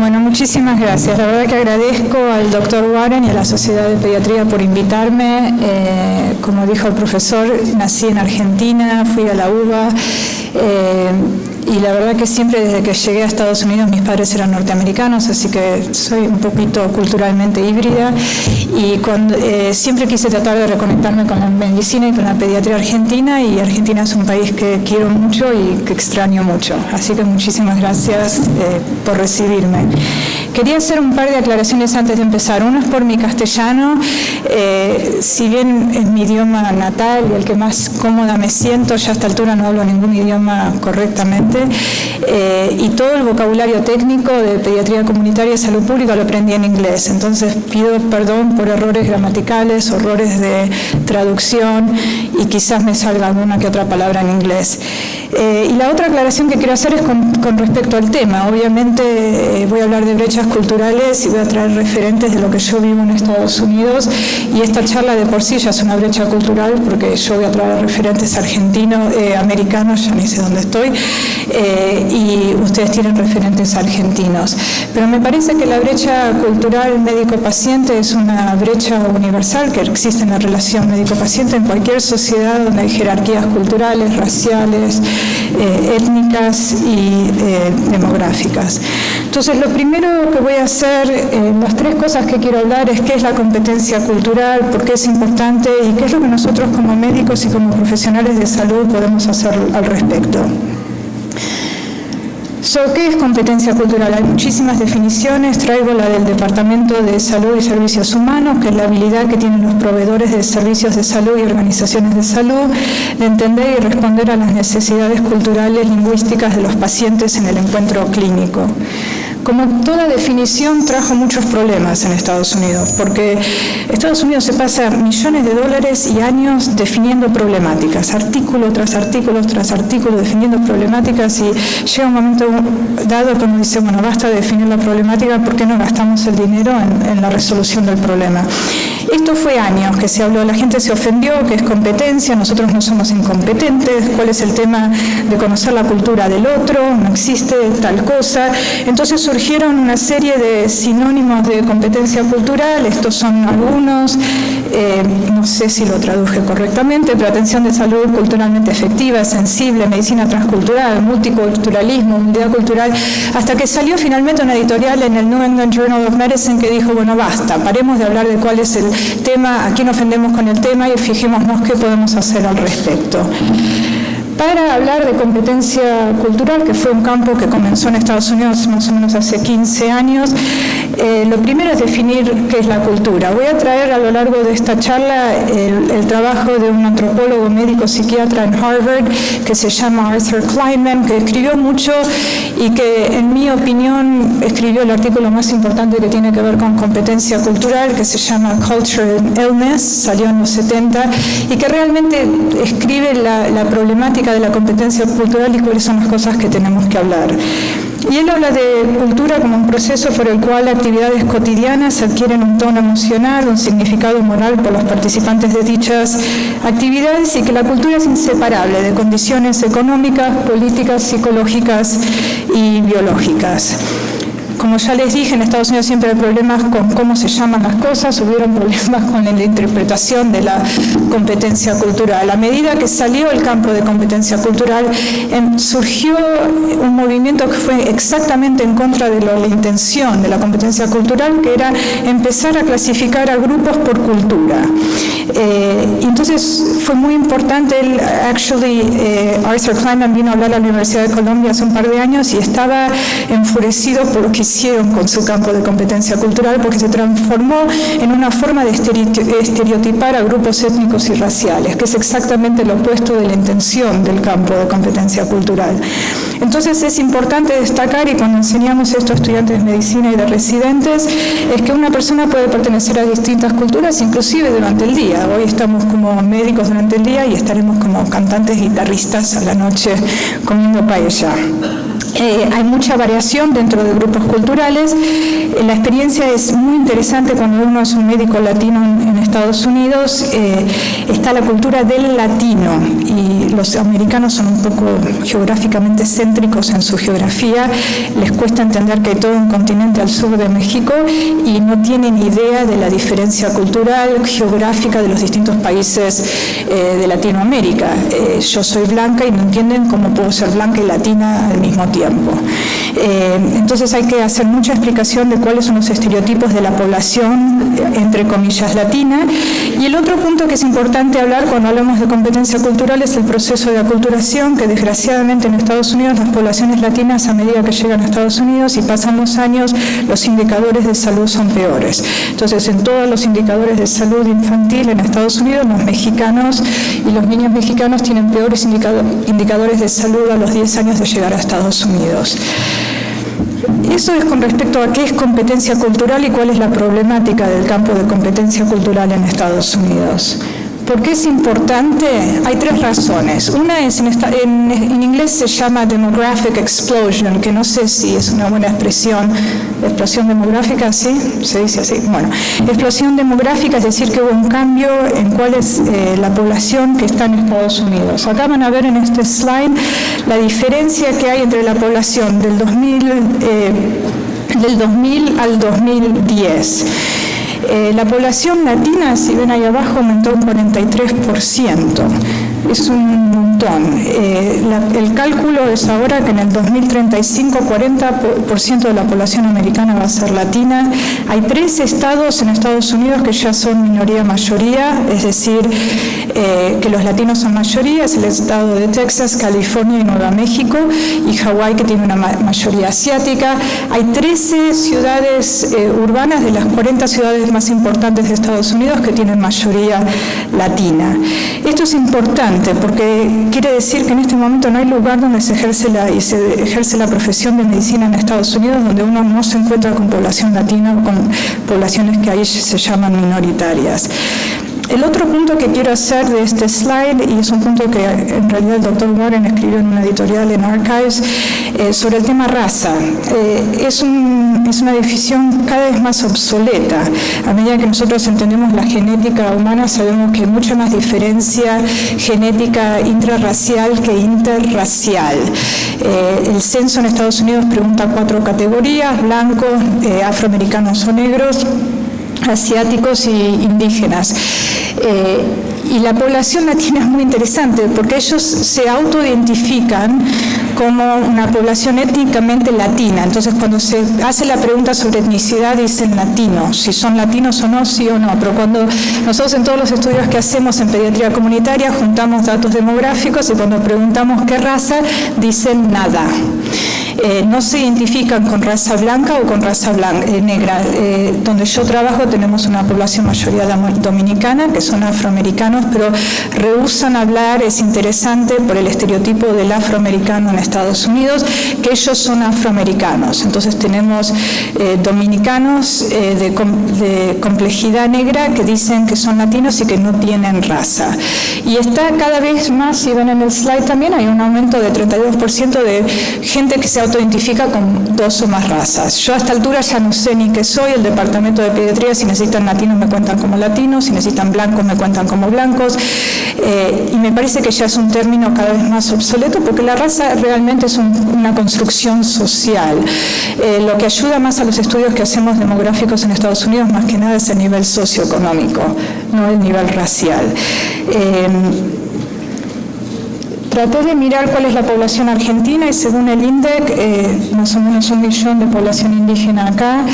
Bueno, muchísimas gracias. La verdad que agradezco al doctor Warren y a la Sociedad de Pediatría por invitarme. Como dijo el profesor, nací en Argentina, fui a la UBA. Y la verdad que siempre desde que llegué a Estados Unidos mis padres eran norteamericanos, así que soy un poquito culturalmente híbrida y siempre quise tratar de reconectarme con la medicina y con la pediatría argentina, y Argentina es un país que quiero mucho y que extraño mucho, así que muchísimas gracias por recibirme. Quería hacer un par de aclaraciones antes de empezar. Uno es por mi castellano, si bien es mi idioma natal y el que más cómoda me siento, ya a esta altura no hablo ningún idioma correctamente, y todo el vocabulario técnico de pediatría comunitaria y salud pública lo aprendí en inglés. Entonces pido perdón por errores gramaticales, errores de traducción, y quizás me salga alguna que otra palabra en inglés. Y la otra aclaración que quiero hacer es con respecto al tema. Obviamente voy a hablar de brechas culturales y voy a traer referentes de lo que yo vivo en Estados Unidos, y esta charla de por sí ya es una brecha cultural porque yo voy a traer referentes argentinos, americanos, ya ni sé dónde estoy, y ustedes tienen referentes argentinos. Pero me parece que la brecha cultural médico-paciente es una brecha universal que existe en la relación médico-paciente en cualquier sociedad donde hay jerarquías culturales, raciales, étnicas y demográficas. Entonces, lo primero que voy a hacer, las tres cosas que quiero hablar es qué es la competencia cultural, por qué es importante y qué es lo que nosotros como médicos y como profesionales de salud podemos hacer al respecto. ¿Qué es competencia cultural? Hay muchísimas definiciones. Traigo la del Departamento de Salud y Servicios Humanos, que es la habilidad que tienen los proveedores de servicios de salud y organizaciones de salud de entender y responder a las necesidades culturales lingüísticas de los pacientes en el encuentro clínico. Como toda definición, trajo muchos problemas en Estados Unidos, porque Estados Unidos se pasa millones de dólares y años definiendo problemáticas, artículo tras artículo tras artículo, definiendo problemáticas, y llega un momento dado que uno dice, bueno, basta de definir la problemática, ¿por qué no gastamos el dinero en la resolución del problema? Esto fue años que se habló, la gente se ofendió, que es competencia, nosotros no somos incompetentes, ¿cuál es el tema de conocer la cultura del otro? No existe tal cosa. Entonces surgieron una serie de sinónimos de competencia cultural, estos son algunos, no sé si lo traduje correctamente, pero atención de salud culturalmente efectiva, sensible, medicina transcultural, multiculturalismo, unidad cultural, hasta que salió finalmente una editorial en el New England Journal of Medicine que dijo, bueno, basta, paremos de hablar de cuál es el tema, a quién ofendemos con el tema y fijémonos qué podemos hacer al respecto. Para hablar de competencia cultural, que fue un campo que comenzó en Estados Unidos más o menos hace 15 años, lo primero es definir qué es la cultura. Voy a traer a lo largo de esta charla el trabajo de un antropólogo médico psiquiatra en Harvard que se llama Arthur Kleinman, que escribió mucho y que, en mi opinión, escribió el artículo más importante que tiene que ver con competencia cultural, que se llama Culture and Illness, salió en los 70, y que realmente escribe la problemática de la competencia cultural y cuáles son las cosas que tenemos que hablar. Y él habla de cultura como un proceso por el cual actividades cotidianas adquieren un tono emocional, un significado moral por los participantes de dichas actividades, y que la cultura es inseparable de condiciones económicas, políticas, psicológicas y biológicas. Como ya les dije, en Estados Unidos siempre hay problemas con cómo se llaman las cosas, hubieron problemas con la interpretación de la competencia cultural. A medida que salió el campo de competencia cultural, surgió un movimiento que fue exactamente en contra de la intención de la competencia cultural, que era empezar a clasificar a grupos por cultura. Entonces fue muy importante. Arthur Kleinman vino a hablar a la Universidad de Columbia hace un par de años y estaba enfurecido por lo que hicieron con su campo de competencia cultural, porque se transformó en una forma de estereotipar a grupos étnicos y raciales, que es exactamente lo opuesto de la intención del campo de competencia cultural. Entonces es importante destacar, y cuando enseñamos esto a estudiantes de medicina y de residentes, es que una persona puede pertenecer a distintas culturas, inclusive durante el día. Hoy estamos como médicos durante el día y estaremos como cantantes, guitarristas a la noche comiendo paella. Hay mucha variación dentro de grupos culturales. La experiencia es muy interesante cuando uno es un médico latino en Estados Unidos, está la cultura del latino, y los americanos son un poco geográficamente céntricos en su geografía, les cuesta entender que hay todo un continente al sur de México y no tienen idea de la diferencia cultural, geográfica de los distintos países de Latinoamérica. Yo soy blanca y no entienden cómo puedo ser blanca y latina al mismo tiempo. Entonces hay que hacer mucha explicación de cuáles son los estereotipos de la población, entre comillas, latina. Y el otro punto que es importante hablar cuando hablamos de competencia cultural es el proceso de aculturación, que desgraciadamente en Estados Unidos las poblaciones latinas, a medida que llegan a Estados Unidos y pasan los años, los indicadores de salud son peores. Entonces, en todos los indicadores de salud infantil en Estados Unidos, los mexicanos y los niños mexicanos tienen peores indicadores de salud a los 10 años de llegar a Estados Unidos. Eso es con respecto a qué es competencia cultural y cuál es la problemática del campo de competencia cultural en Estados Unidos. ¿Por qué es importante? Hay tres razones. Una es, en inglés se llama demographic explosion, que no sé si es una buena expresión. ¿Explosión demográfica? ¿Sí? Se dice así. Bueno, explosión demográfica es decir que hubo un cambio en cuál es la población que está en Estados Unidos. Acá van a ver en este slide la diferencia que hay entre la población del 2000 al 2010. La población latina, si ven ahí abajo, aumentó un 43%. Es un montón. El cálculo es ahora que en el 2035 40% de la población americana va a ser latina. Hay 3 estados en Estados Unidos que ya son minoría-mayoría, es decir, que los latinos son mayoría, es el estado de Texas, California y Nueva México, y Hawái, que tiene una mayoría asiática. Hay 13 ciudades urbanas de las 40 ciudades más importantes de Estados Unidos que tienen mayoría latina. Esto es importante porque quiere decir que en este momento no hay lugar donde se ejerce la profesión de medicina en Estados Unidos donde uno no se encuentra con población latina o con poblaciones que ahí se llaman minoritarias. El otro punto que quiero hacer de este slide, y es un punto que en realidad el doctor Warren escribió en una editorial en Archives, sobre el tema raza. Es una definición cada vez más obsoleta. A medida que nosotros entendemos la genética humana, sabemos que hay mucha más diferencia genética intrarracial que interracial. El censo en Estados Unidos pregunta 4 categorías: blancos, afroamericanos o negros, asiáticos y indígenas. Y la población latina es muy interesante porque ellos se autoidentifican como una población étnicamente latina. Entonces, cuando se hace la pregunta sobre etnicidad, dicen latinos, si son latinos o no, sí o no. Pero cuando nosotros en todos los estudios que hacemos en pediatría comunitaria juntamos datos demográficos y cuando preguntamos qué raza, dicen nada. No se identifican con raza blanca o con raza negra. Donde yo trabajo tenemos una población mayoría dominicana, que son afroamericanos, pero rehúsan hablar, es interesante, por el estereotipo del afroamericano en Estados Unidos, que ellos son afroamericanos. Entonces tenemos dominicanos de complejidad negra que dicen que son latinos y que no tienen raza. Y está cada vez más, si ven en el slide también, hay un aumento de 32% de gente que se autoidentifica con 2 o más razas. Yo a esta altura ya no sé ni qué soy. El departamento de pediatría, si necesitan latinos me cuentan como latinos, si necesitan blancos me cuentan como blancos, y me parece que ya es un término cada vez más obsoleto porque la raza realmente es una construcción social. Lo que ayuda más a los estudios que hacemos demográficos en Estados Unidos más que nada es el nivel socioeconómico, no el nivel racial. Traté de mirar cuál es la población argentina y según el INDEC, más o menos 1 millón de población indígena acá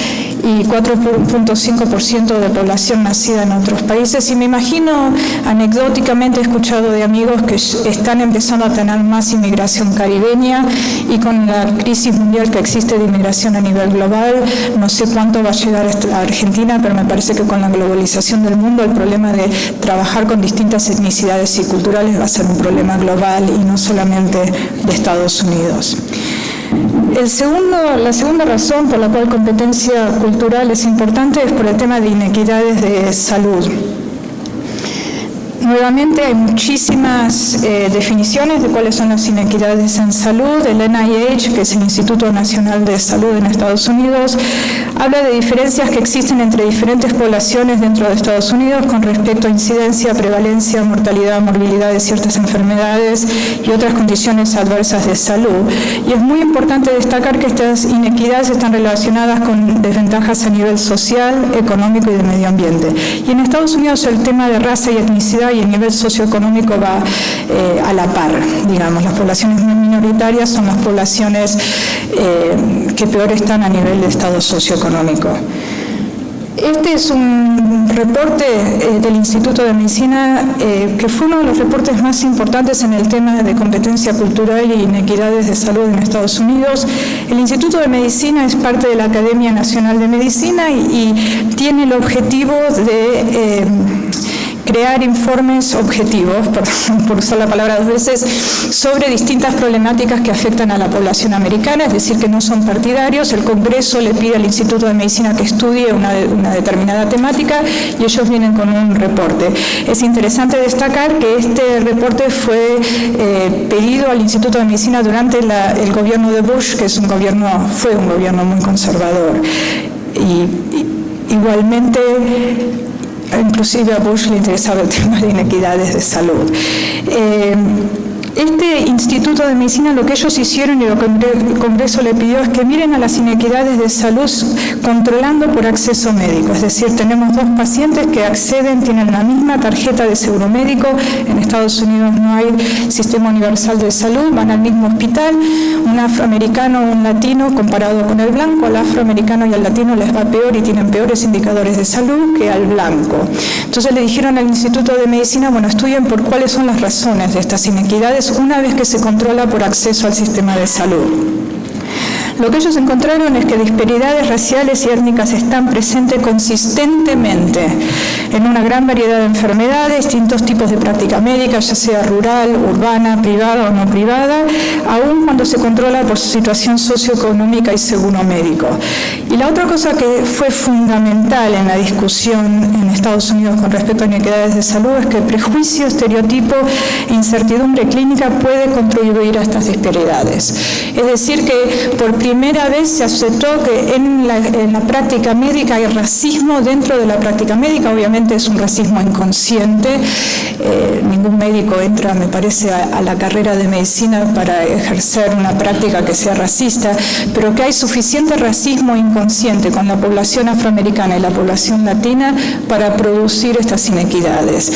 y 4.5% de población nacida en otros países. Y me imagino, anecdóticamente he escuchado de amigos que están empezando a tener más inmigración caribeña y con la crisis mundial que existe de inmigración a nivel global, no sé cuánto va a llegar a Argentina, pero me parece que con la globalización del mundo el problema de trabajar con distintas etnicidades y culturales va a ser un problema global y no solamente de Estados Unidos. La segunda razón por la cual competencia cultural es importante es por el tema de inequidades de salud. Nuevamente hay muchísimas definiciones de cuáles son las inequidades en salud. El NIH, que es el Instituto Nacional de Salud en Estados Unidos, habla de diferencias que existen entre diferentes poblaciones dentro de Estados Unidos con respecto a incidencia, prevalencia, mortalidad, morbilidad de ciertas enfermedades y otras condiciones adversas de salud. Y es muy importante destacar que estas inequidades están relacionadas con desventajas a nivel social, económico y de medio ambiente. Y en Estados Unidos el tema de raza y etnicidad y el nivel socioeconómico va a la par, digamos. Las poblaciones minoritarias son las poblaciones que peor están a nivel de estado socioeconómico. Este es un reporte del Instituto de Medicina que fue uno de los reportes más importantes en el tema de competencia cultural y inequidades de salud en Estados Unidos. El Instituto de Medicina es parte de la Academia Nacional de Medicina y tiene el objetivo de crear informes objetivos, por usar la palabra dos veces, sobre distintas problemáticas que afectan a la población americana, es decir, que no son partidarios. El Congreso le pide al Instituto de Medicina que estudie una determinada temática y ellos vienen con un reporte. Es interesante destacar que este reporte fue pedido al Instituto de Medicina durante el gobierno de Bush, que fue un gobierno muy conservador. Y igualmente, inclusive a Bush le interesaba el tema de inequidades de salud. Este Instituto de Medicina, lo que ellos hicieron y lo que el Congreso le pidió es que miren a las inequidades de salud controlando por acceso médico. Es decir, tenemos dos pacientes que acceden, tienen la misma tarjeta de seguro médico. En Estados Unidos no hay sistema universal de salud, van al mismo hospital. Un afroamericano o un latino, comparado con el blanco, al afroamericano y al latino les va peor y tienen peores indicadores de salud que al blanco. Entonces le dijeron al Instituto de Medicina, bueno, estudien por cuáles son las razones de estas inequidades una vez que se controla por acceso al sistema de salud. Lo que ellos encontraron es que disparidades raciales y étnicas están presentes consistentemente en una gran variedad de enfermedades, distintos tipos de práctica médica, ya sea rural, urbana, privada o no privada, aun cuando se controla por su situación socioeconómica y seguro médico. Y la otra cosa que fue fundamental en la discusión en Estados Unidos con respecto a inequidades de salud es que el prejuicio, estereotipo e incertidumbre clínica puede contribuir a estas disparidades. Es decir, que por primera vez se aceptó que en la práctica médica hay racismo dentro de la práctica médica. Obviamente es un racismo inconsciente. Ningún médico entra, me parece, a la carrera de medicina para ejercer una práctica que sea racista, pero que hay suficiente racismo inconsciente con la población afroamericana y la población latina para producir estas inequidades.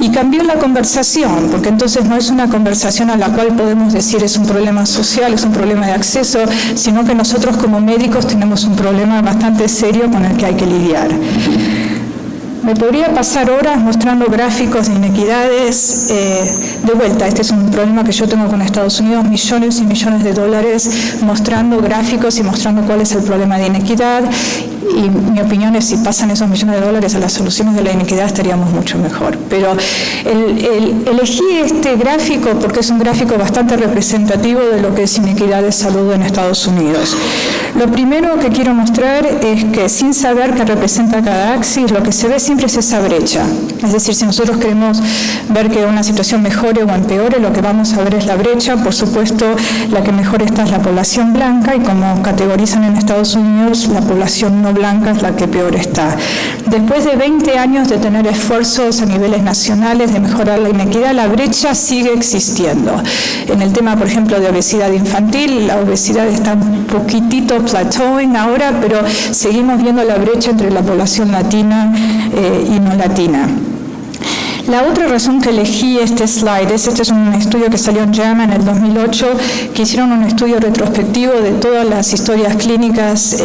Y cambió la conversación, porque entonces no es una conversación a la cual podemos decir es un problema social, es un problema de acceso, sino que nosotros como médicos tenemos un problema bastante serio con el que hay que lidiar. Me podría pasar horas mostrando gráficos de inequidades. De vuelta, este es un problema que yo tengo con Estados Unidos, millones y millones de dólares mostrando gráficos y mostrando cuál es el problema de inequidad. Y mi opinión es, si pasan esos millones de dólares a las soluciones de la inequidad, estaríamos mucho mejor. Pero elegí este gráfico porque es un gráfico bastante representativo de lo que es inequidad de salud en Estados Unidos. Lo primero que quiero mostrar es que, sin saber qué representa cada axis, lo que se ve siempre es esa brecha. Es decir, si nosotros queremos ver que una situación mejore o empeore, lo que vamos a ver es la brecha. Por supuesto, la que mejor está es la población blanca, y como categorizan en Estados Unidos, la población no blanca es la que peor está. Después de 20 años de tener esfuerzos a niveles nacionales de mejorar la inequidad, la brecha sigue existiendo. En el tema, por ejemplo, de obesidad infantil, la obesidad está un poquitito plateauing ahora, pero seguimos viendo la brecha entre la población latina y no latina. La otra razón que elegí este slide este es un estudio que salió en JAMA en el 2008, que hicieron un estudio retrospectivo de todas las historias clínicas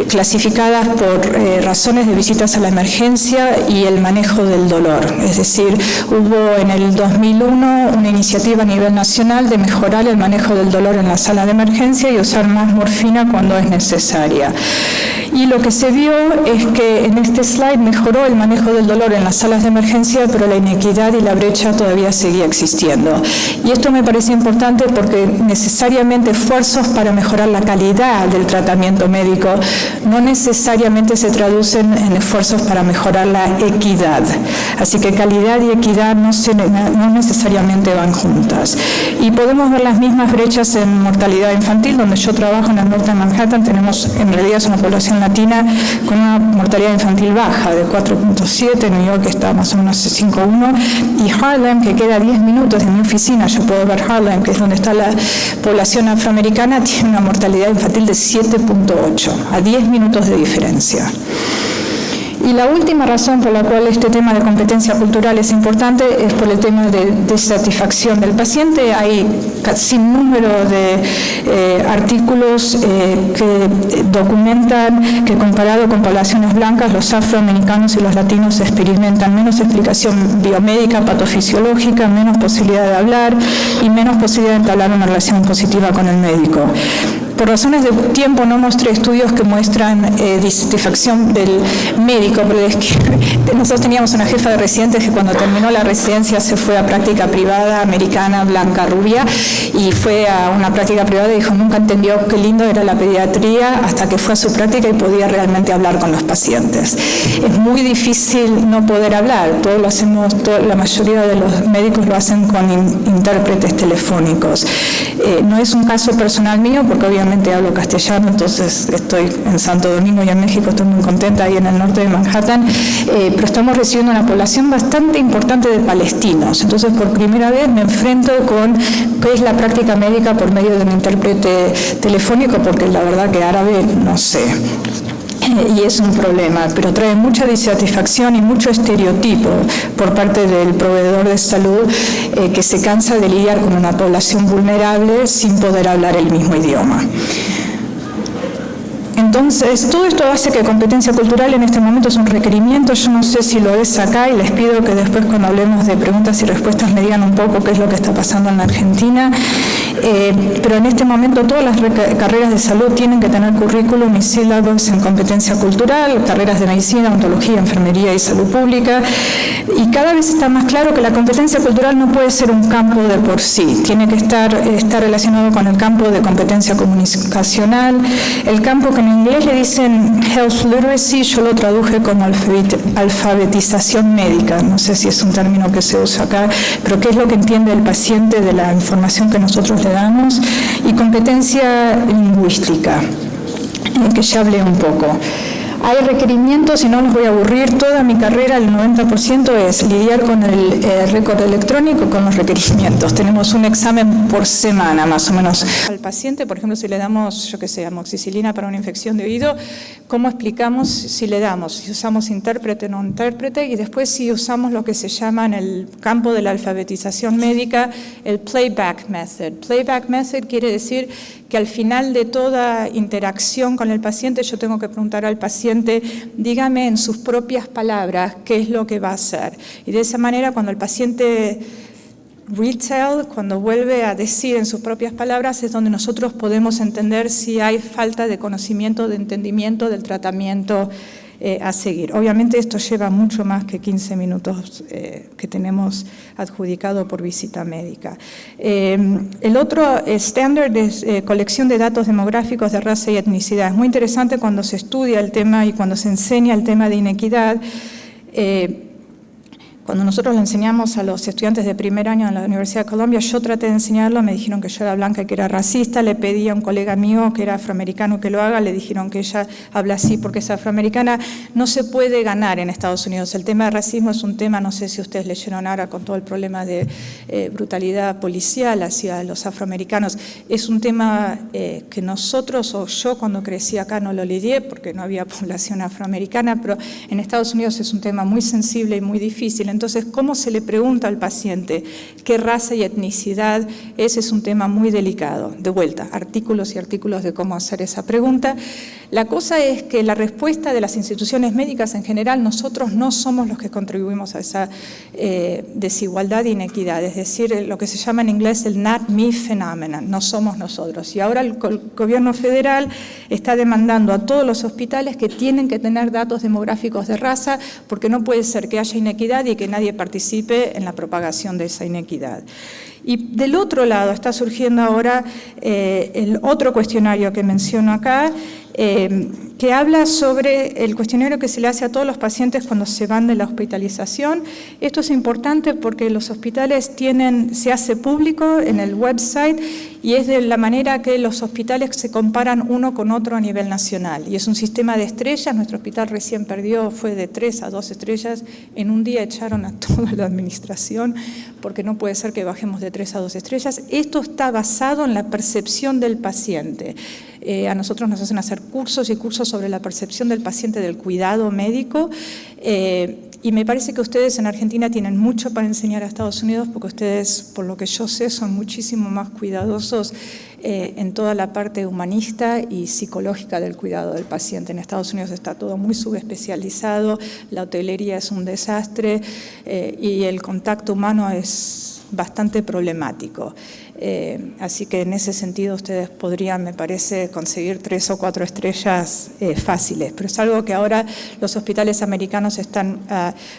clasificadas por razones de visitas a la emergencia y el manejo del dolor. Es decir, hubo en el 2001 una iniciativa a nivel nacional de mejorar el manejo del dolor en la sala de emergencia y usar más morfina cuando es necesaria. Y lo que se vio es que en este slide mejoró el manejo del dolor en las salas de emergencia, pero la inequidad y la brecha todavía seguía existiendo. Y esto me parece importante porque necesariamente esfuerzos para mejorar la calidad del tratamiento médico no necesariamente se traducen en esfuerzos para mejorar la equidad. Así que calidad y equidad no necesariamente van juntas. Y podemos ver las mismas brechas en mortalidad infantil, donde yo trabajo en el norte de Manhattan. Tenemos, en realidad es una población latina con una mortalidad infantil baja de 4.7, New York está más o menos 5.1, y Harlem, que queda a 10 minutos de mi oficina, yo puedo ver Harlem, que es donde está la población afroamericana, tiene una mortalidad infantil de 7.8, a 10 minutos de diferencia. Y la última razón por la cual este tema de competencia cultural es importante es por el tema de desatisfacción del paciente. Hay sin número de artículos que documentan que comparado con poblaciones blancas, los afroamericanos y los latinos experimentan menos explicación biomédica, patofisiológica, menos posibilidad de hablar y menos posibilidad de entablar una relación positiva con el médico. Por razones de tiempo no mostré estudios que muestran disatisfacción del médico, pero es que nosotros teníamos una jefa de residentes que cuando terminó la residencia se fue a práctica privada, americana, blanca, rubia, y fue a una práctica privada y dijo, nunca entendió qué lindo era la pediatría hasta que fue a su práctica y podía realmente hablar con los pacientes. Es muy difícil no poder hablar, todos lo hacemos, la mayoría de los médicos lo hacen con intérpretes telefónicos. No es un caso personal mío porque obviamente hablo castellano, entonces estoy en Santo Domingo y en México, estoy muy contenta ahí en el norte de Manhattan, pero estamos recibiendo una población bastante importante de palestinos, entonces por primera vez me enfrento con qué es la práctica médica por medio de un intérprete telefónico, porque la verdad que árabe no sé. Y es un problema, pero trae mucha disatisfacción y mucho estereotipo por parte del proveedor de salud que se cansa de lidiar con una población vulnerable sin poder hablar el mismo idioma. Entonces, todo esto hace que competencia cultural en este momento es un requerimiento. Yo no sé si lo es acá y les pido que después cuando hablemos de preguntas y respuestas me digan un poco qué es lo que está pasando en la Argentina. Pero en este momento todas las carreras de salud tienen que tener currículum y sílabos en competencia cultural, carreras de medicina, odontología, enfermería y salud pública. Y cada vez está más claro que la competencia cultural no puede ser un campo de por sí. Tiene que estar relacionado con el campo de competencia comunicacional, el campo que en inglés le dicen health literacy, yo lo traduje como alfabetización médica, no sé si es un término que se usa acá, pero qué es lo que entiende el paciente de la información que nosotros le damos, y competencia lingüística, que ya hablé un poco. Hay requerimientos, y no los voy a aburrir, toda mi carrera, el 90% es lidiar con el récord electrónico, con los requerimientos. Tenemos un examen por semana, más o menos. Al paciente, por ejemplo, si le damos, yo qué sé, amoxicilina para una infección de oído, ¿cómo explicamos si le damos? Si usamos intérprete o no intérprete, y después si usamos lo que se llama en el campo de la alfabetización médica, el playback method. Playback method quiere decir que al final de toda interacción con el paciente yo tengo que preguntar al paciente, dígame en sus propias palabras qué es lo que va a hacer. Y de esa manera cuando el paciente retell, cuando vuelve a decir en sus propias palabras, es donde nosotros podemos entender si hay falta de conocimiento, de entendimiento del tratamiento a seguir. Obviamente esto lleva mucho más que 15 minutos que tenemos adjudicado por visita médica. El otro estándar es colección de datos demográficos de raza y etnicidad. Es muy interesante cuando se estudia el tema y cuando se enseña el tema de inequidad. Cuando nosotros le enseñamos a los estudiantes de primer año en la Universidad de Columbia, yo traté de enseñarlo, me dijeron que yo era blanca y que era racista, le pedí a un colega mío que era afroamericano que lo haga, le dijeron que ella habla así porque es afroamericana. No se puede ganar en Estados Unidos. El tema de racismo es un tema, no sé si ustedes leyeron ahora con todo el problema de brutalidad policial hacia los afroamericanos, es un tema que nosotros, o yo cuando crecí acá no lo lidié porque no había población afroamericana, pero en Estados Unidos es un tema muy sensible y muy difícil. Entonces, ¿cómo se le pregunta al paciente qué raza y etnicidad? Ese es un tema muy delicado. De vuelta, artículos y artículos de cómo hacer esa pregunta. La cosa es que la respuesta de las instituciones médicas en general, nosotros no somos los que contribuimos a esa desigualdad e inequidad, es decir, lo que se llama en inglés el not me phenomenon, no somos nosotros. Y ahora el gobierno federal está demandando a todos los hospitales que tienen que tener datos demográficos de raza, porque no puede ser que haya inequidad y que nadie participe en la propagación de esa inequidad. Y del otro lado está surgiendo ahora el otro cuestionario que menciono acá, que habla sobre el cuestionario que se le hace a todos los pacientes cuando se van de la hospitalización. Esto es importante porque los hospitales se hace público en el website y es de la manera que los hospitales se comparan uno con otro a nivel nacional. Y es un sistema de estrellas. Nuestro hospital recién perdió, fue de 3 a 2 estrellas. En un día echaron a toda la administración porque no puede ser que bajemos de 3 a 2 estrellas. Esto está basado en la percepción del paciente. A nosotros nos hacen hacer cursos y cursos sobre la percepción del paciente del cuidado médico y me parece que ustedes en Argentina tienen mucho para enseñar a Estados Unidos porque ustedes, por lo que yo sé, son muchísimo más cuidadosos en toda la parte humanista y psicológica del cuidado del paciente. En Estados Unidos está todo muy subespecializado, la hotelería es un desastre y el contacto humano es bastante problemático. Así que en ese sentido ustedes podrían, me parece, conseguir 3 o 4 estrellas fáciles, pero es algo que ahora los hospitales americanos están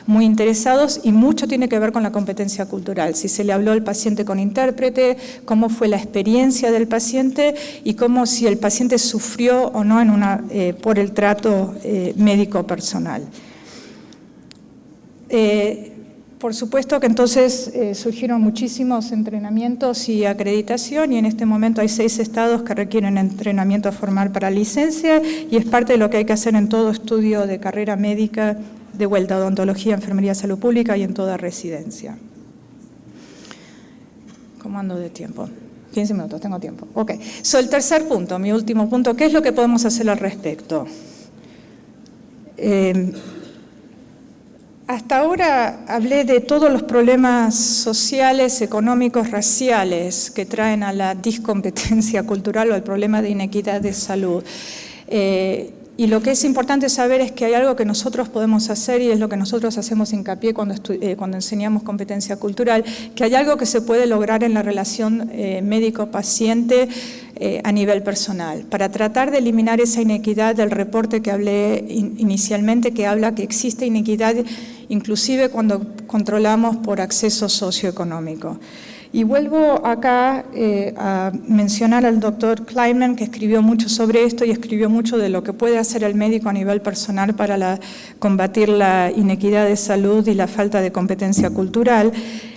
muy interesados y mucho tiene que ver con la competencia cultural. Si se le habló al paciente con intérprete, cómo fue la experiencia del paciente y cómo si el paciente sufrió o no por el trato médico personal. Por supuesto que entonces surgieron muchísimos entrenamientos y acreditación y en este momento hay 6 estados que requieren entrenamiento formal para licencia y es parte de lo que hay que hacer en todo estudio de carrera médica, de vuelta, odontología, enfermería, salud pública y en toda residencia. ¿Cómo ando de tiempo? 15 minutos, tengo tiempo. Ok. El tercer punto, mi último punto, ¿qué es lo que podemos hacer al respecto? Hasta ahora hablé de todos los problemas sociales, económicos, raciales que traen a la discompetencia cultural o al problema de inequidad de salud. Y lo que es importante saber es que hay algo que nosotros podemos hacer y es lo que nosotros hacemos hincapié cuando enseñamos competencia cultural, que hay algo que se puede lograr en la relación médico-paciente a nivel personal, para tratar de eliminar esa inequidad del reporte que hablé inicialmente, que habla que existe inequidad inclusive cuando controlamos por acceso socioeconómico. Y vuelvo acá a mencionar al doctor Kleinman, que escribió mucho sobre esto y escribió mucho de lo que puede hacer el médico a nivel personal para combatir la inequidad de salud y la falta de competencia cultural,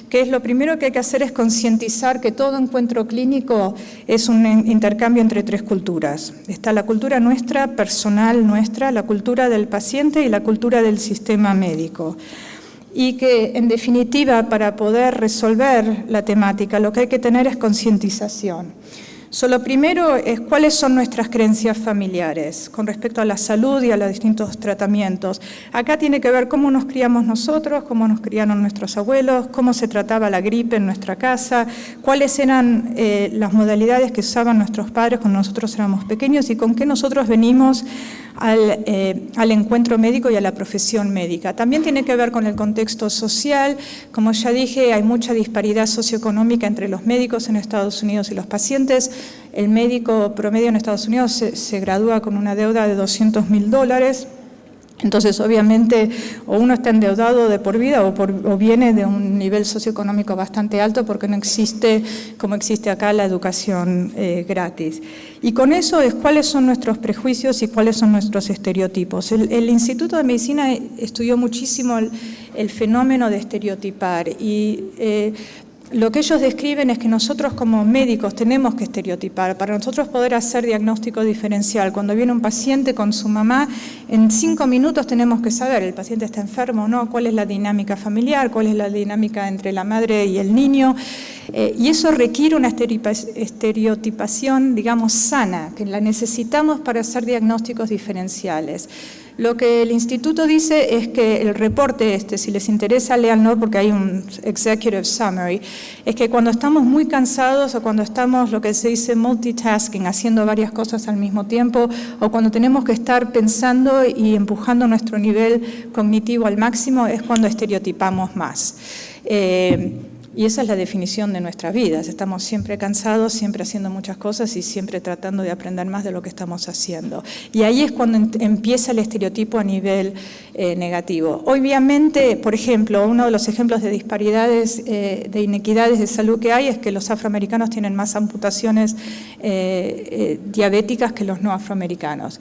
que es lo primero que hay que hacer es concientizar que todo encuentro clínico es un intercambio entre 3 culturas. Está la cultura nuestra, personal nuestra, la cultura del paciente y la cultura del sistema médico. Y que, en definitiva, para poder resolver la temática, lo que hay que tener es concientización. Lo primero es cuáles son nuestras creencias familiares con respecto a la salud y a los distintos tratamientos. Acá tiene que ver cómo nos criamos nosotros, cómo nos criaron nuestros abuelos, cómo se trataba la gripe en nuestra casa, cuáles eran las modalidades que usaban nuestros padres cuando nosotros éramos pequeños y con qué nosotros venimos al encuentro médico y a la profesión médica. También tiene que ver con el contexto social. Como ya dije, hay mucha disparidad socioeconómica entre los médicos en Estados Unidos y los pacientes. El médico promedio en Estados Unidos se gradúa con una deuda de $200.000. Entonces, obviamente, o uno está endeudado de por vida o viene de un nivel socioeconómico bastante alto porque no existe, como existe acá, la educación gratis. Y con eso es cuáles son nuestros prejuicios y cuáles son nuestros estereotipos. El Instituto de Medicina estudió muchísimo el fenómeno de estereotipar y lo que ellos describen es que nosotros como médicos tenemos que estereotipar para nosotros poder hacer diagnóstico diferencial. Cuando viene un paciente con su mamá, en 5 minutos tenemos que saber, ¿el paciente está enfermo o no? ¿Cuál es la dinámica familiar? ¿Cuál es la dinámica entre la madre y el niño? Y eso requiere una estereotipación, digamos, sana, que la necesitamos para hacer diagnósticos diferenciales. Lo que el instituto dice es que el reporte si les interesa, léanlo porque hay un executive summary, es que cuando estamos muy cansados o cuando estamos, lo que se dice multitasking, haciendo varias cosas al mismo tiempo, o cuando tenemos que estar pensando y empujando nuestro nivel cognitivo al máximo, es cuando estereotipamos más. Y esa es la definición de nuestras vidas. Estamos siempre cansados, siempre haciendo muchas cosas y siempre tratando de aprender más de lo que estamos haciendo. Y ahí es cuando empieza el estereotipo a nivel negativo. Obviamente, por ejemplo, uno de los ejemplos de disparidades, de inequidades de salud que hay es que los afroamericanos tienen más amputaciones diabéticas que los no afroamericanos.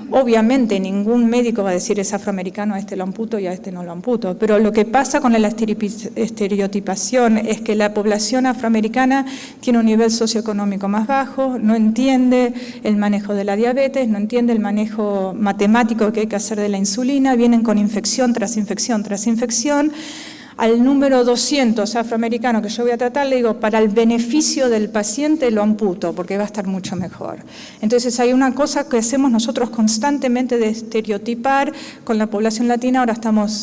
Obviamente ningún médico va a decir es afroamericano, a este lo amputo y a este no lo amputo, pero lo que pasa con la estereotipación es que la población afroamericana tiene un nivel socioeconómico más bajo, no entiende el manejo de la diabetes, no entiende el manejo matemático que hay que hacer de la insulina, vienen con infección tras infección tras infección. Al número 200 afroamericano que yo voy a tratar, le digo, para el beneficio del paciente lo amputo, porque va a estar mucho mejor. Entonces hay una cosa que hacemos nosotros constantemente de estereotipar con la población latina. Ahora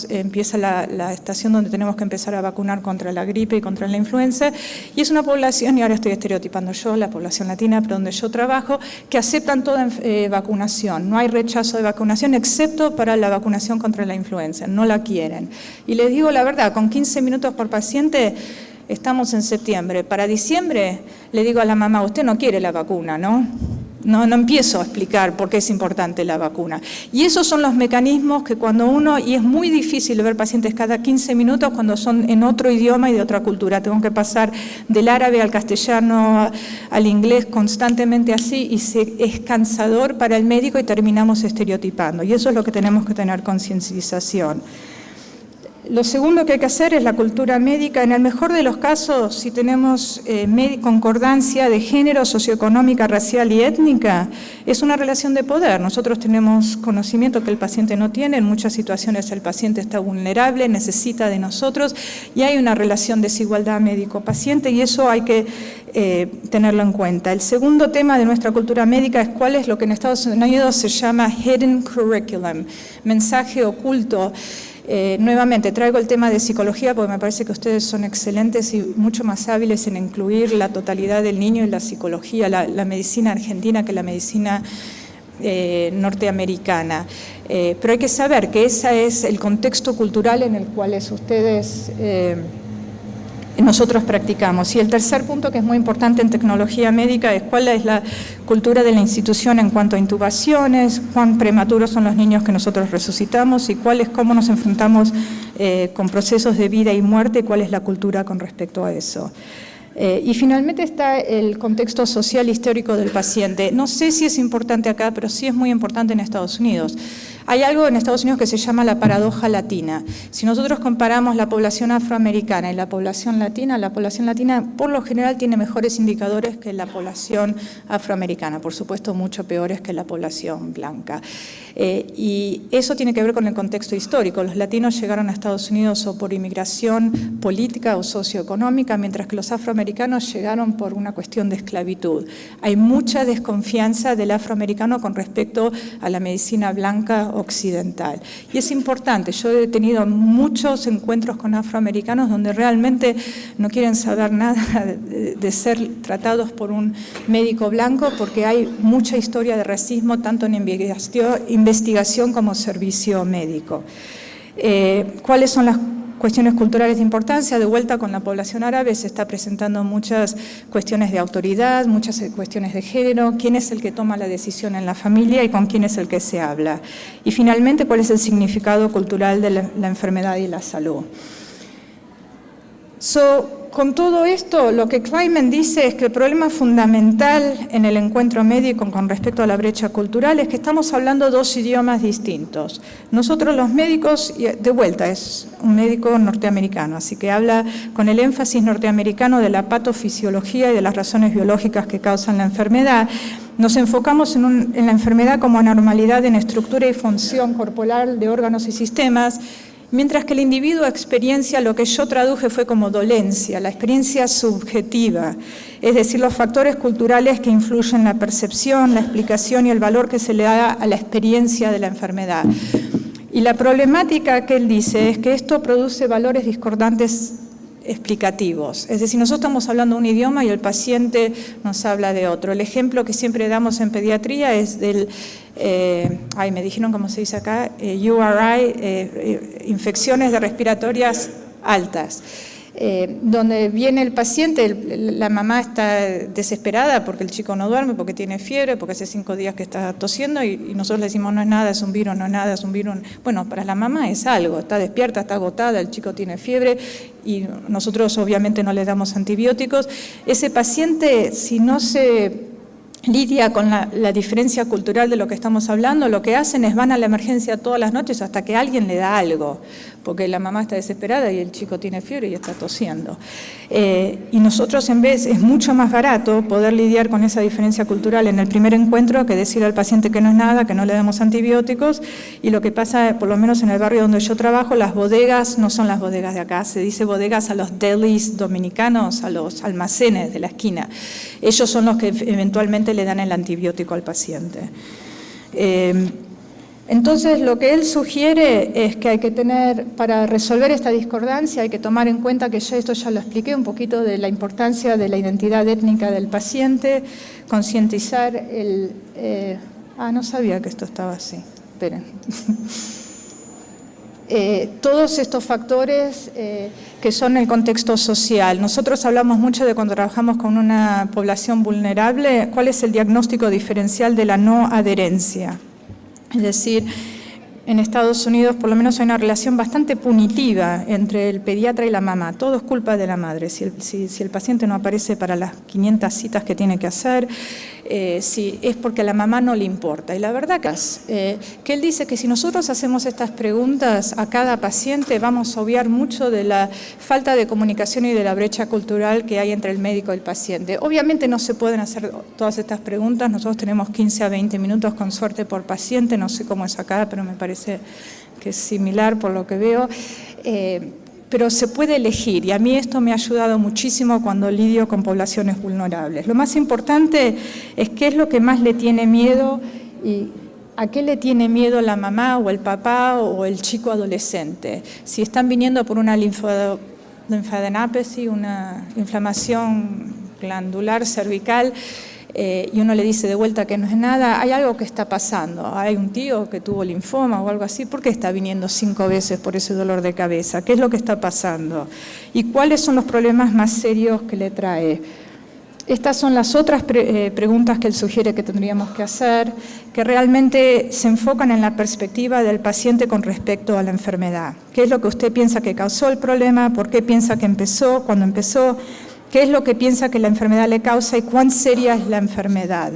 empieza la estación donde tenemos que empezar a vacunar contra la gripe y contra la influenza, y es una población, y ahora estoy estereotipando yo, la población latina, pero donde yo trabajo, que aceptan toda vacunación. No hay rechazo de vacunación, excepto para la vacunación contra la influenza, no la quieren. Y les digo la verdad, con 15 minutos por paciente, estamos en septiembre. Para diciembre le digo a la mamá, usted no quiere la vacuna, ¿no? No empiezo a explicar por qué es importante la vacuna. Y esos son los mecanismos que cuando y es muy difícil ver pacientes cada 15 minutos cuando son en otro idioma y de otra cultura. Tengo que pasar del árabe al castellano, al inglés constantemente así, y es cansador para el médico y terminamos estereotipando. Y eso es lo que tenemos que tener concienciación. Lo segundo que hay que hacer es la cultura médica. En el mejor de los casos, si tenemos concordancia de género, socioeconómica, racial y étnica, es una relación de poder. Nosotros tenemos conocimiento que el paciente no tiene, en muchas situaciones el paciente está vulnerable, necesita de nosotros, y hay una relación de desigualdad médico-paciente, y eso hay que tenerlo en cuenta. El segundo tema de nuestra cultura médica es cuál es lo que en Estados Unidos se llama hidden curriculum, mensaje oculto. Nuevamente traigo el tema de psicología porque me parece que ustedes son excelentes y mucho más hábiles en incluir la totalidad del niño en la psicología, la medicina argentina que la medicina norteamericana. Pero hay que saber que ese es el contexto cultural en el cual nosotros practicamos. Y el tercer punto que es muy importante en tecnología médica es cuál es la cultura de la institución en cuanto a intubaciones, cuán prematuros son los niños que nosotros resucitamos y cómo nos enfrentamos con procesos de vida y muerte, cuál es la cultura con respecto a eso. Y finalmente está el contexto social histórico del paciente. No sé si es importante acá, pero sí es muy importante en Estados Unidos. Hay algo en Estados Unidos que se llama la paradoja latina. Si nosotros comparamos la población afroamericana y la población latina por lo general tiene mejores indicadores que la población afroamericana, por supuesto mucho peores que la población blanca. Y eso tiene que ver con el contexto histórico. Los latinos llegaron a Estados Unidos o por inmigración política o socioeconómica, mientras que los afroamericanos llegaron por una cuestión de esclavitud. Hay mucha desconfianza del afroamericano con respecto a la medicina blanca occidental. Y es importante, yo he tenido muchos encuentros con afroamericanos donde realmente no quieren saber nada de ser tratados por un médico blanco porque hay mucha historia de racismo tanto en investigación como servicio médico. ¿Cuáles son las cuestiones culturales de importancia? De vuelta con la población árabe se está presentando muchas cuestiones de autoridad, muchas cuestiones de género, quién es el que toma la decisión en la familia y con quién es el que se habla. Y finalmente, cuál es el cultural de la enfermedad y la salud. Con todo esto, lo que Kleinman dice es que el problema fundamental en el encuentro médico con respecto a la brecha cultural es que estamos hablando dos idiomas distintos. Nosotros los médicos, de vuelta, es un médico norteamericano, así que habla con el énfasis norteamericano de la patofisiología y de las razones biológicas que causan la enfermedad. Nos enfocamos en la enfermedad como anormalidad en estructura y función corporal de órganos y sistemas. mientras que el individuo experiencia lo que yo traduje fue como dolencia, la experiencia subjetiva, es decir, los factores culturales que influyen en la percepción, la explicación y el valor que se le da a la experiencia de la enfermedad. Y la problemática que él dice es que esto produce valores discordantes explicativos. Es decir, nosotros estamos hablando un idioma y el paciente nos habla de otro. El ejemplo que siempre damos en pediatría es del, me dijeron cómo se dice acá, URI, infecciones de respiratorias altas. Donde viene el paciente, la mamá está desesperada porque el chico no duerme, porque tiene fiebre, porque hace 5 días que está tosiendo y nosotros le decimos no es nada, es un virus, no es nada, es un virus. Bueno, para la mamá es algo, está despierta, está agotada, el chico tiene fiebre y nosotros obviamente no le damos antibióticos. Ese paciente, si no se lidia con la diferencia cultural de lo que estamos hablando, lo que hacen es van a la emergencia todas las noches hasta que alguien le da algo, porque la mamá está desesperada y el chico tiene fiebre y está tosiendo. Y nosotros en vez, es mucho más barato poder lidiar con esa diferencia cultural en el primer encuentro que decir al paciente que no es nada, que no le damos antibióticos, y lo que pasa, por lo menos en el barrio donde yo trabajo, las bodegas no son las bodegas de acá, se dice bodegas a los delis dominicanos, a los almacenes de la esquina. Ellos son los que eventualmente le dan el antibiótico al paciente. Entonces, lo que él sugiere es que hay que tener, para resolver esta discordancia, hay que tomar en cuenta que esto ya lo expliqué, un poquito de la importancia de la identidad étnica del paciente, concientizar el... no sabía que esto estaba así, esperen. Todos estos factores que son el contexto social. Nosotros hablamos mucho de cuando trabajamos con una población vulnerable, cuál es el diagnóstico diferencial de la no adherencia. Es decir, en Estados Unidos por lo menos hay una relación bastante punitiva entre el pediatra y la mamá. Todo es culpa de la madre. Si el paciente no aparece para las 500 citas que tiene que hacer, si es porque a la mamá no le importa. Y la verdad que él dice que si nosotros hacemos estas preguntas a cada paciente vamos a obviar mucho de la falta de comunicación y de la brecha cultural que hay entre el médico y el paciente. Obviamente no se pueden hacer todas estas preguntas. Nosotros tenemos 15 a 20 minutos con suerte por paciente. No sé cómo es acá, pero me parece que es similar por lo que veo, pero se puede elegir y a mí esto me ha ayudado muchísimo cuando lidio con poblaciones vulnerables. Lo más importante es qué es lo que más le tiene miedo y a qué le tiene miedo la mamá o el papá o el chico adolescente. Si están viniendo por una linfadenopatía, una inflamación glandular cervical, y uno le dice de vuelta que no es nada, hay algo que está pasando, hay un tío que tuvo linfoma o algo así, ¿por qué está viniendo 5 veces por ese dolor de cabeza? ¿Qué es lo que está pasando? ¿Y cuáles son los problemas más serios que le trae? Estas son las otras preguntas que él sugiere que tendríamos que hacer, que realmente se enfocan en la perspectiva del paciente con respecto a la enfermedad. ¿Qué es lo que usted piensa que causó el problema? ¿Por qué piensa que empezó? ¿Cuándo empezó? ¿Qué es lo que piensa que la enfermedad le causa y cuán seria es la enfermedad?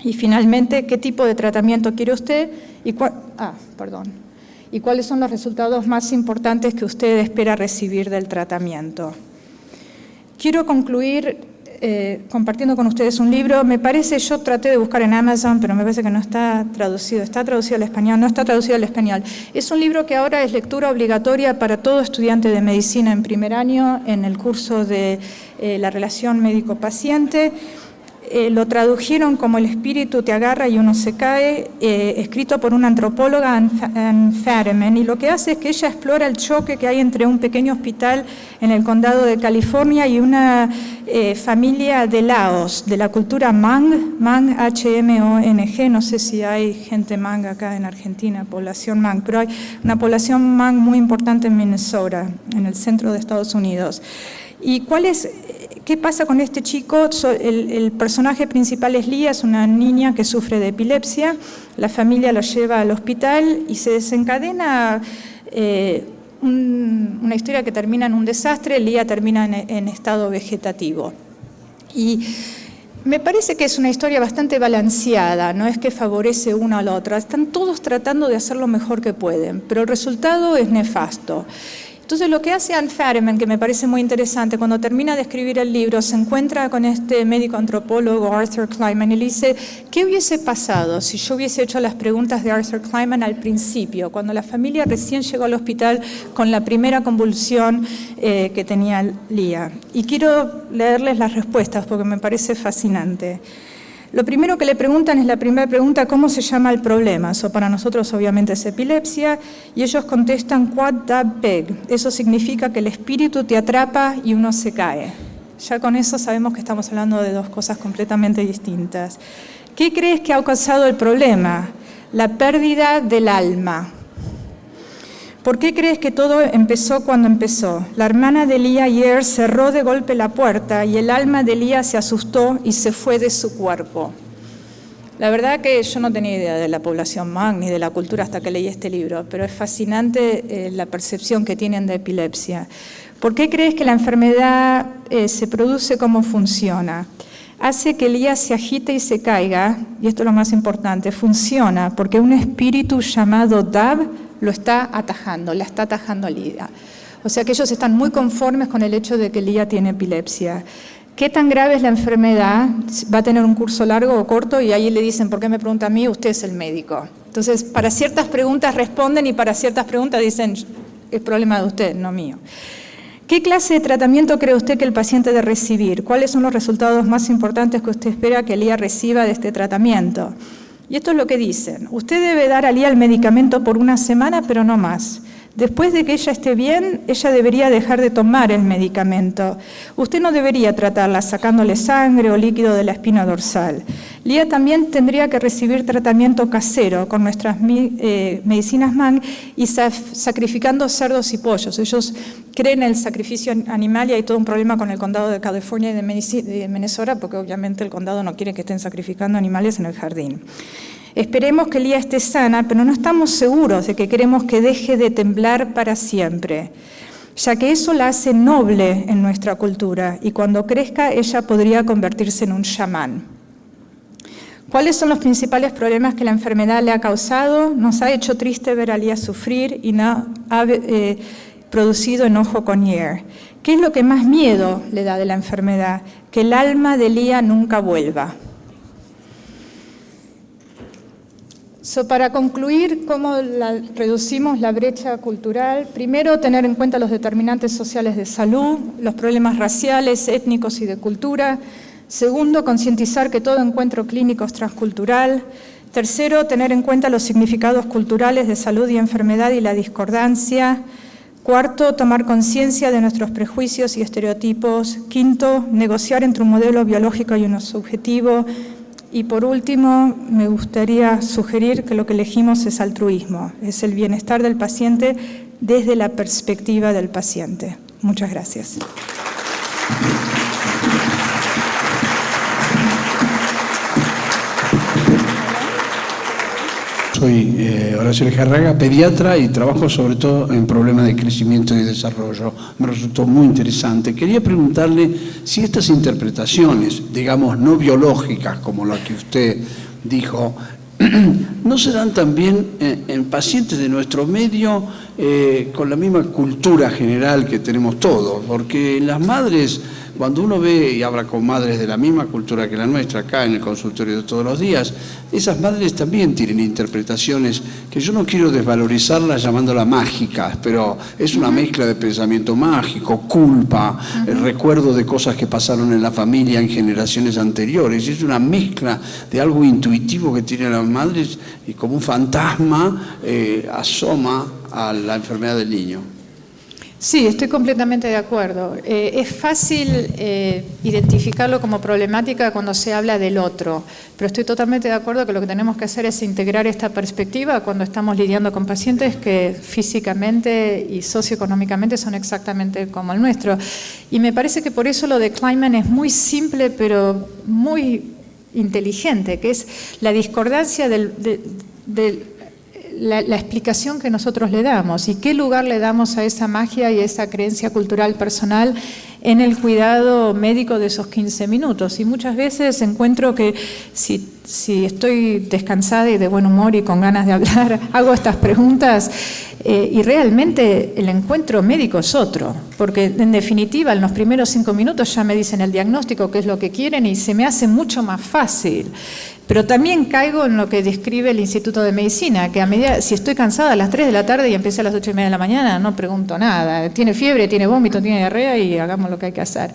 Y finalmente, ¿qué tipo de tratamiento quiere usted? ¿Y cuáles son los resultados más importantes que usted espera recibir del tratamiento? Quiero concluir compartiendo con ustedes un libro. Me parece, yo traté de buscar en Amazon, pero me parece que no está traducido. Está traducido al español, no está traducido al español. Es un libro que ahora es lectura obligatoria para todo estudiante de medicina en primer año en el curso de la relación médico-paciente. Lo tradujeron como El espíritu te agarra y uno se cae, escrito por una antropóloga, Anne Fadiman, y lo que hace es que ella explora el choque que hay entre un pequeño hospital en el condado de California y una familia de Laos, de la cultura Hmong, H-M-O-N-G, no sé si hay gente Hmong acá en Argentina, población Hmong, pero hay una población Hmong muy importante en Minnesota, en el centro de Estados Unidos. ¿Y qué pasa con este chico? El personaje principal es Lía, es una niña que sufre de epilepsia, la familia lo lleva al hospital y se desencadena una historia que termina en un desastre. Lía termina en estado vegetativo. Y me parece que es una historia bastante balanceada, no es que favorece una a la otra, están todos tratando de hacer lo mejor que pueden, pero el resultado es nefasto. Entonces lo que hace Anne Fadiman, que me parece muy interesante, cuando termina de escribir el libro, se encuentra con este médico antropólogo Arthur Kleinman y le dice, ¿qué hubiese pasado si yo hubiese hecho las preguntas de Arthur Kleinman al principio, cuando la familia recién llegó al hospital con la primera convulsión que tenía Lía? Y quiero leerles las respuestas porque me parece fascinante. Lo primero que le preguntan es la primera pregunta, ¿cómo se llama el problema? Eso para nosotros obviamente es epilepsia, y ellos contestan, Quad dab peg. Eso significa que el espíritu te atrapa y uno se cae. Ya con eso sabemos que estamos hablando de dos cosas completamente distintas. ¿Qué crees que ha causado el problema? La pérdida del alma. ¿Por qué crees que todo empezó cuando empezó? La hermana de Lía ayer cerró de golpe la puerta y el alma de Lía se asustó y se fue de su cuerpo. La verdad que yo no tenía idea de la población Hmong ni de la cultura hasta que leí este libro, pero es fascinante la percepción que tienen de epilepsia. ¿Por qué crees que la enfermedad se produce? ¿Cómo funciona? Hace que Lía se agite y se caiga, y esto es lo más importante, funciona porque un espíritu llamado Dab lo está atajando, la está atajando a Lía. O sea que ellos están muy conformes con el hecho de que Lía tiene epilepsia. ¿Qué tan grave es la enfermedad? Va a tener un curso largo o corto y ahí le dicen, ¿por qué me pregunta a mí? Usted es el médico. Entonces, para ciertas preguntas responden y para ciertas preguntas dicen, es problema de usted, no mío. ¿Qué clase de tratamiento cree usted que el paciente debe recibir? ¿Cuáles son los resultados más importantes que usted espera que Lía reciba de este tratamiento? Y esto es lo que dicen. Usted debe dar a Lía el medicamento por una semana, pero no más. Después de que ella esté bien, ella debería dejar de tomar el medicamento. Usted no debería tratarla sacándole sangre o líquido de la espina dorsal. Lía también tendría que recibir tratamiento casero con nuestras medicinas Hmong y sacrificando cerdos y pollos. Ellos creen en el sacrificio animal y hay todo un problema con el condado de California y de Minnesota porque obviamente el condado no quiere que estén sacrificando animales en el jardín. Esperemos que Lía esté sana, pero no estamos seguros de que queremos que deje de temblar para siempre, ya que eso la hace noble en nuestra cultura y cuando crezca ella podría convertirse en un chamán. ¿Cuáles son los principales problemas que la enfermedad le ha causado? Nos ha hecho triste ver a Lía sufrir y no ha producido enojo con Yair. ¿Qué es lo que más miedo le da de la enfermedad? Que el alma de Lía nunca vuelva. Para concluir, ¿cómo reducimos la brecha cultural? Primero, tener en cuenta los determinantes sociales de salud, los problemas raciales, étnicos y de cultura. Segundo, concientizar que todo encuentro clínico es transcultural. Tercero, tener en cuenta los significados culturales de salud y enfermedad y la discordancia. Cuarto, tomar conciencia de nuestros prejuicios y estereotipos. Quinto, negociar entre un modelo biológico y uno subjetivo. Y por último, me gustaría sugerir que lo que elegimos es altruismo, es el bienestar del paciente desde la perspectiva del paciente. Muchas gracias. Soy Horacio Lejarraga, pediatra y trabajo sobre todo en problemas de crecimiento y desarrollo. Me resultó muy interesante. Quería preguntarle si estas interpretaciones, digamos, no biológicas, como la que usted dijo, ¿no se dan también en pacientes de nuestro medio con la misma cultura general que tenemos todos? Porque las madres, cuando uno ve y habla con madres de la misma cultura que la nuestra, acá en el consultorio de todos los días, esas madres también tienen interpretaciones que yo no quiero desvalorizarlas llamándolas mágicas, pero es una mezcla de pensamiento mágico, culpa, el recuerdo de cosas que pasaron en la familia en generaciones anteriores. Es una mezcla de algo intuitivo que tienen las madres y como un fantasma asoma a la enfermedad del niño. Sí, estoy completamente de acuerdo. Es fácil identificarlo como problemática cuando se habla del otro, pero estoy totalmente de acuerdo que lo que tenemos que hacer es integrar esta perspectiva cuando estamos lidiando con pacientes que físicamente y socioeconómicamente son exactamente como el nuestro. Y me parece que por eso lo de Kleinman es muy simple, pero muy inteligente, que es la discordancia la explicación que nosotros le damos y qué lugar le damos a esa magia y esa creencia cultural personal en el cuidado médico de esos 15 minutos. Y muchas veces encuentro que si estoy descansada y de buen humor y con ganas de hablar, hago estas preguntas Y realmente el encuentro médico es otro, porque en definitiva en los primeros 5 minutos ya me dicen el diagnóstico, qué es lo que quieren, y se me hace mucho más fácil. Pero también caigo en lo que describe el Instituto de Medicina, que a medida, si estoy cansada a las 3 de la tarde y empecé a las 8:30 de la mañana, no pregunto nada. Tiene fiebre, tiene vómito, tiene diarrea y hagamos lo que hay que hacer.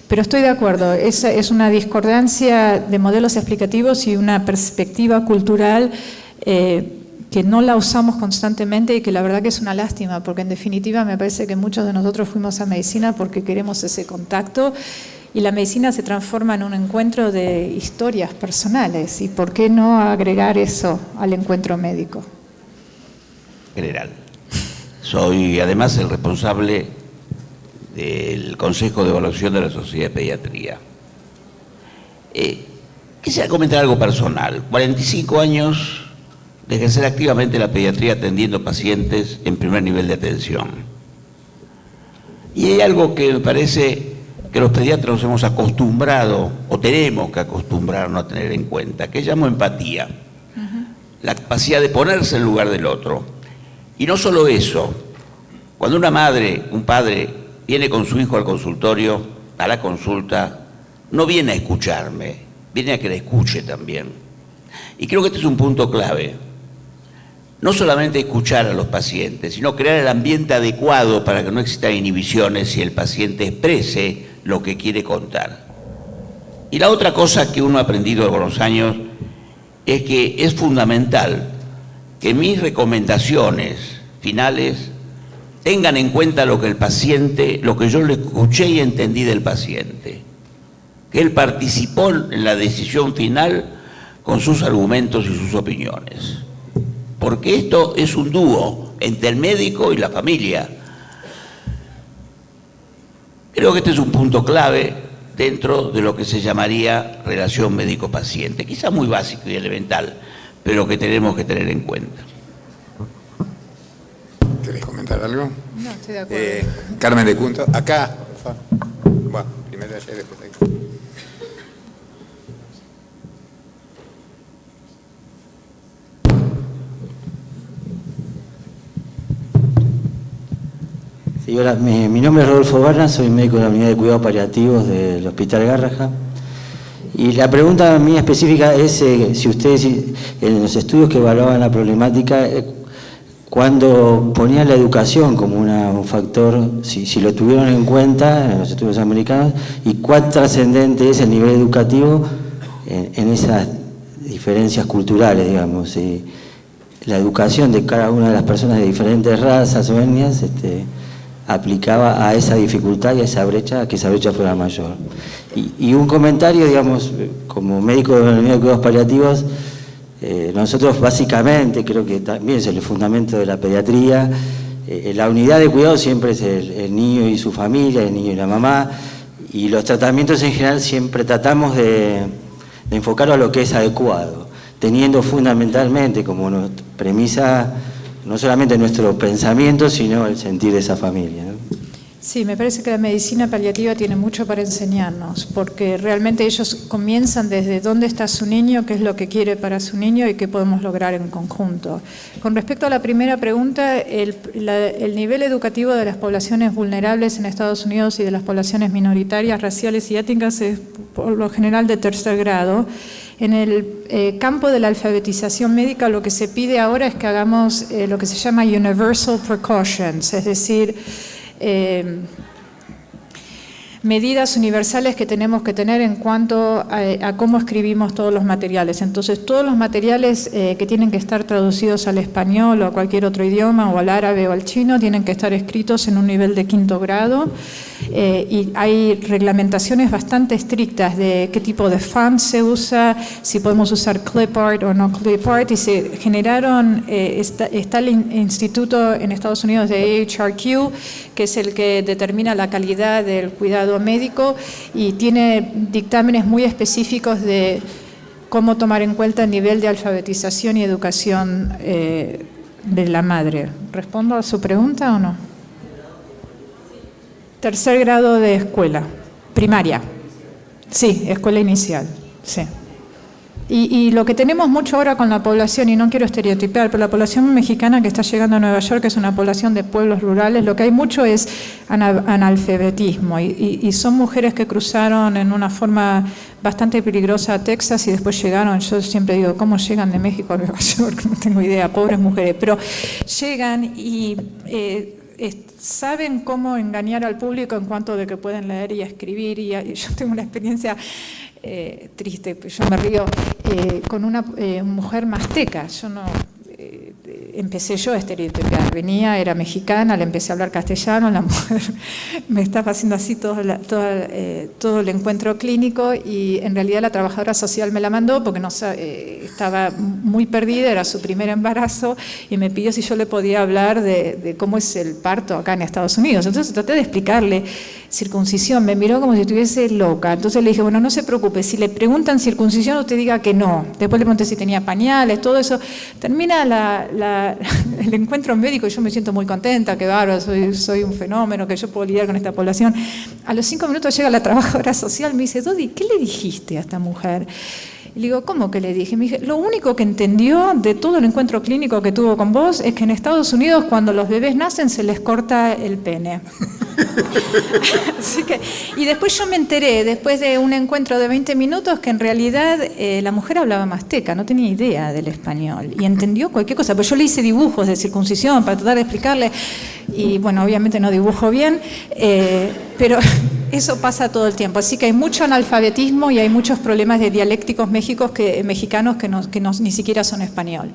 Pero estoy de acuerdo, esa es una discordancia de modelos explicativos y una perspectiva cultural que no la usamos constantemente y que la verdad que es una lástima, porque en definitiva me parece que muchos de nosotros fuimos a medicina porque queremos ese contacto, y la medicina se transforma en un encuentro de historias personales, y ¿por qué no agregar eso al encuentro médico? General. Soy además el responsable del Consejo de Evaluación de la Sociedad de Pediatría. Quisiera comentar algo personal. 45 años de ejercer activamente la pediatría atendiendo pacientes en primer nivel de atención. Y hay algo que me parece que los pediatras nos hemos acostumbrado, o tenemos que acostumbrarnos a tener en cuenta, que llamo empatía. La capacidad de ponerse en lugar del otro. Y no solo eso, cuando una madre, un padre, viene con su hijo al consultorio, a la consulta, no viene a escucharme, viene a que le escuche también. Y creo que este es un punto clave. No solamente escuchar a los pacientes, sino crear el ambiente adecuado para que no existan inhibiciones y el paciente exprese lo que quiere contar. Y la otra cosa que uno ha aprendido con los años es que es fundamental que mis recomendaciones finales tengan en cuenta lo que el paciente, lo que yo le escuché y entendí del paciente. Que él participó en la decisión final con sus argumentos y sus opiniones. Porque esto es un dúo entre el médico y la familia. Creo que este es un punto clave dentro de lo que se llamaría relación médico-paciente, quizá muy básico y elemental, pero que tenemos que tener en cuenta. ¿Querés comentar algo? No, estoy de acuerdo. Carmen de Cunto, acá, por favor. Bueno, primero allá y después aquí. Sí, hola, mi nombre es Rodolfo Barna, soy médico de la unidad de cuidados paliativos del Hospital Garrahan. Y la pregunta mía específica es si ustedes, en los estudios que evaluaban la problemática, cuando ponían la educación como un factor, si lo tuvieron en cuenta en los estudios americanos, y cuán trascendente es el nivel educativo en esas diferencias culturales, digamos. La educación de cada una de las personas de diferentes razas o etnias aplicaba a esa dificultad y a esa brecha, que esa brecha fuera mayor. Y un comentario, digamos, como médico de la unidad de cuidados paliativos, nosotros básicamente, creo que también es el fundamento de la pediatría, la unidad de cuidado siempre es el niño y su familia, el niño y la mamá, y los tratamientos en general siempre tratamos de enfocarlo a lo que es adecuado, teniendo fundamentalmente como premisa no solamente nuestro pensamiento, sino el sentir de esa familia, ¿no? Sí, me parece que la medicina paliativa tiene mucho para enseñarnos, porque realmente ellos comienzan desde dónde está su niño, qué es lo que quiere para su niño y qué podemos lograr en conjunto. Con respecto a la primera pregunta, el nivel educativo de las poblaciones vulnerables en Estados Unidos y de las poblaciones minoritarias, raciales y étnicas es por lo general de tercer grado. En el campo de la alfabetización médica lo que se pide ahora es que hagamos lo que se llama universal precautions, es decir, medidas universales que tenemos que tener en cuanto a cómo escribimos todos los materiales. Entonces, todos los materiales que tienen que estar traducidos al español o a cualquier otro idioma, o al árabe o al chino, tienen que estar escritos en un nivel de 5º grado. Y hay reglamentaciones bastante estrictas de qué tipo de font se usa, si podemos usar clip art o no clip art, y se generaron, está el instituto en Estados Unidos de AHRQ, que es el que determina la calidad del cuidado médico, y tiene dictámenes muy específicos de cómo tomar en cuenta el nivel de alfabetización y educación de la madre. ¿Respondo a su pregunta o no? Tercer grado de escuela, primaria. Sí, escuela inicial, sí. Y lo que tenemos mucho ahora con la población, y no quiero estereotipar, pero la población mexicana que está llegando a Nueva York, que es una población de pueblos rurales, lo que hay mucho es analfabetismo. Y son mujeres que cruzaron en una forma bastante peligrosa a Texas y después llegaron, yo siempre digo, ¿cómo llegan de México a Nueva York? No tengo idea, pobres mujeres, pero llegan y saben cómo engañar al público en cuanto de que pueden leer y escribir. Y yo tengo una experiencia triste, yo me río, con una mujer mazteca. Yo no empecé yo a estereotipar, venía, era mexicana, le empecé a hablar castellano, la mujer me estaba haciendo así todo el encuentro clínico, y en realidad la trabajadora social me la mandó porque no estaba muy perdida, era su primer embarazo, y me pidió si yo le podía hablar de cómo es el parto acá en Estados Unidos. Entonces traté de explicarle circuncisión, me miró como si estuviese loca. Entonces le dije, bueno, no se preocupe, si le preguntan circuncisión usted diga que no. Después le pregunté si tenía pañales, todo eso. Termina el encuentro médico y yo me siento muy contenta, que bárbaro, soy un fenómeno, que yo puedo lidiar con esta población. A los 5 minutos llega la trabajadora social, me dice, Dodi, ¿qué le dijiste a esta mujer? Y le digo, ¿cómo que le dije? Me dije, lo único que entendió de todo el encuentro clínico que tuvo con vos es que en Estados Unidos cuando los bebés nacen se les corta el pene. Así que, y después yo me enteré, después de un encuentro de 20 minutos, que en realidad la mujer hablaba mazteca, no tenía idea del español y entendió cualquier cosa. Pero yo le hice dibujos de circuncisión para tratar de explicarle, y bueno, obviamente no dibujo bien, pero eso pasa todo el tiempo. Así que hay mucho analfabetismo y hay muchos problemas de dialécticos mexicanos que ni siquiera son español.